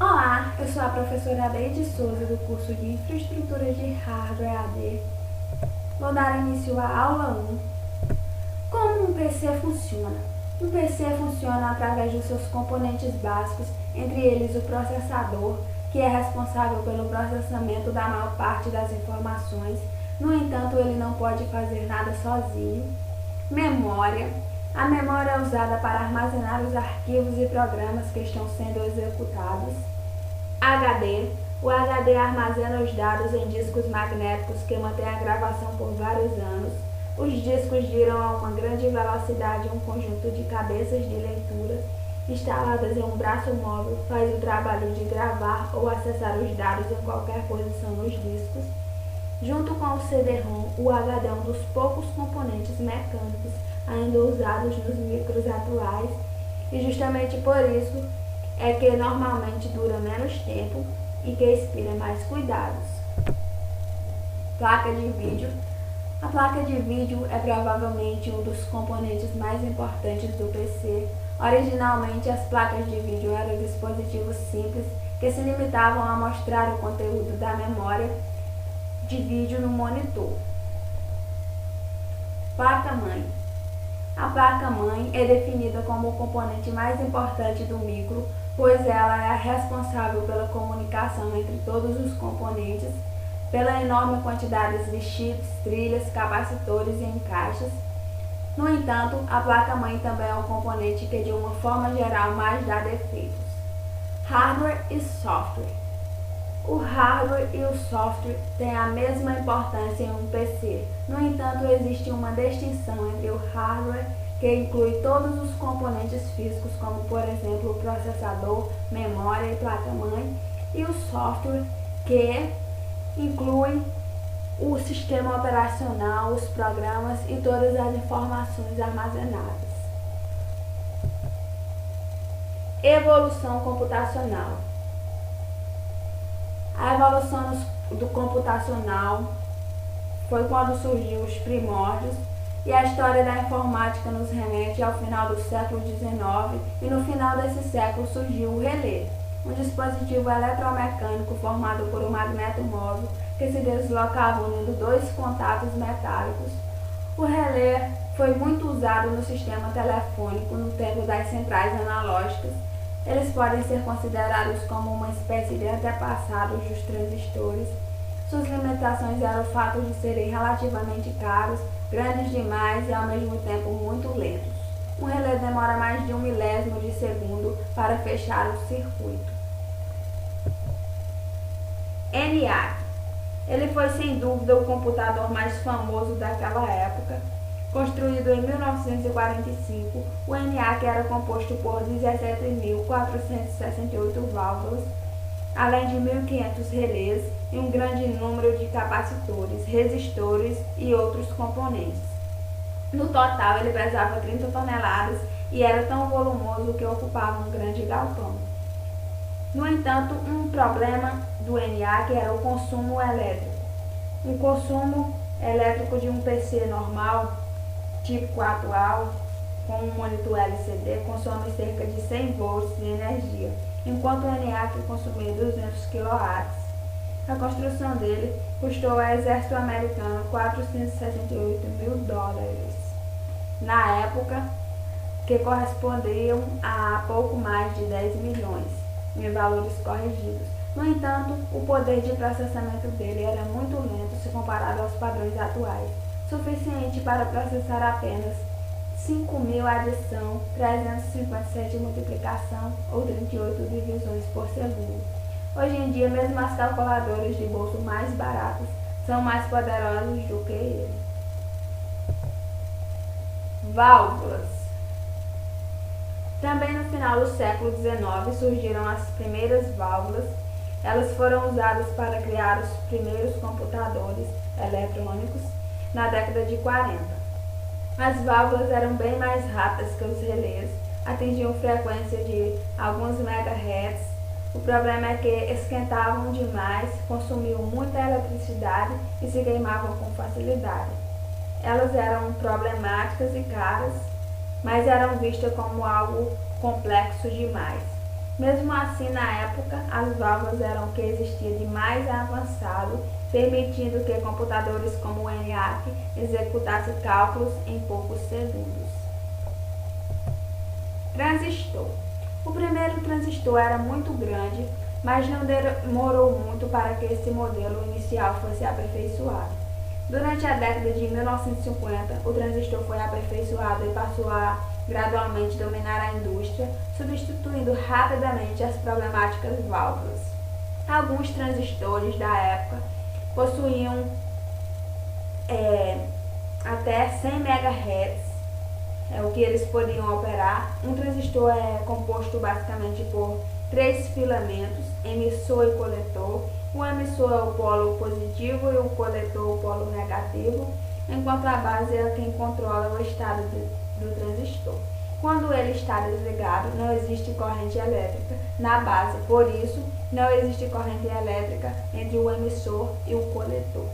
Olá, eu sou a professora Adeide Souza do curso de Infraestrutura de Hardware AD. Vou dar início à aula 1. Como um PC funciona? Um PC funciona através dos seus componentes básicos, entre eles o processador, que é responsável pelo processamento da maior parte das informações. No entanto, ele não pode fazer nada sozinho. Memória. A memória é usada para armazenar os arquivos e programas que estão sendo executados. HD. O HD armazena os dados em discos magnéticos que mantêm a gravação por vários anos. Os discos giram a uma grande velocidade e um conjunto de cabeças de leitura instaladas em um braço móvel faz o trabalho de gravar ou acessar os dados em qualquer posição nos discos. Junto com o CD-ROM, o HD é um dos poucos componentes mecânicos ainda usados nos micros atuais e justamente por isso é que normalmente dura menos tempo e que inspira mais cuidados. Placa de vídeo. A placa de vídeo é provavelmente um dos componentes mais importantes do PC. Originalmente, as placas de vídeo eram dispositivos simples que se limitavam a mostrar o conteúdo da memória de vídeo no monitor. Placa-mãe. A placa-mãe é definida como o componente mais importante do micro, pois ela é a responsável pela comunicação entre todos os componentes, pela enorme quantidade de chips, trilhas, capacitores e encaixes. No entanto, a placa-mãe também é um componente que, de uma forma geral, mais dá defeitos. Hardware e software. O hardware e o software têm a mesma importância em um PC. No entanto, existe uma distinção entre o hardware, que inclui todos os componentes físicos, como por exemplo o processador, memória e placa-mãe, e o software, que inclui o sistema operacional, os programas e todas as informações armazenadas. Evolução computacional. A evolução do computacional foi quando surgiu os primórdios, e a história da informática nos remete ao final do século XIX, e no final desse século surgiu o relé, um dispositivo eletromecânico formado por um magneto móvel que se deslocava unindo dois contatos metálicos. O relé foi muito usado no sistema telefônico no tempo das centrais analógicas. Eles podem ser considerados como uma espécie de antepassados dos transistores. Suas limitações eram o fato de serem relativamente caros, grandes demais e ao mesmo tempo muito lentos. Um relé demora mais de 1 milésimo de segundo para fechar o circuito. ENIAC. Ele foi sem dúvida o computador mais famoso daquela época. Construído em 1945, o ENIAC era composto por 17.468 válvulas, além de 1.500 relés e um grande número de capacitores, resistores e outros componentes. No total, ele pesava 30 toneladas e era tão volumoso que ocupava um grande galpão. No entanto, um problema do ENIAC era o consumo elétrico. O consumo elétrico de um PC normal, tipo atual, com um monitor LCD, consome cerca de 100 volts de energia, enquanto o ENIAC consumia 200 kW. A construção dele custou ao exército americano $468 mil, na época, que correspondiam a pouco mais de 10 milhões, em valores corrigidos. No entanto, o poder de processamento dele era muito lento se comparado aos padrões atuais, suficiente para processar apenas 5.000 adição, 357 multiplicação ou 38 divisões por segundo. Hoje em dia, mesmo as calculadoras de bolso mais baratas são mais poderosas do que ele. Válvulas. Também no final do século XIX surgiram as primeiras válvulas. Elas foram usadas para criar os primeiros computadores eletrônicos na década de 40. As válvulas eram bem mais rápidas que os relés, atingiam frequência de alguns megahertz. O problema é que esquentavam demais, consumiam muita eletricidade e se queimavam com facilidade. Elas eram problemáticas e caras, mas eram vistas como algo complexo demais. Mesmo assim, na época, as válvulas eram o que existia de mais avançado, permitindo que computadores como o ENIAC executassem cálculos em poucos segundos. Transistor. O primeiro transistor era muito grande, mas não demorou muito para que esse modelo inicial fosse aperfeiçoado. Durante a década de 1950, o transistor foi aperfeiçoado e passou a gradualmente dominar a indústria, substituindo rapidamente as problemáticas válvulas. Alguns transistores da época possuíam até 100 MHz, o que eles podiam operar. Um transistor é composto basicamente por 3 filamentos, emissor e coletor. O emissor é o polo positivo e o coletor o polo negativo, enquanto a base é quem controla o estado do transistor. Quando ele está desligado, não existe corrente elétrica na base, por isso, não existe corrente elétrica entre o emissor e o coletor.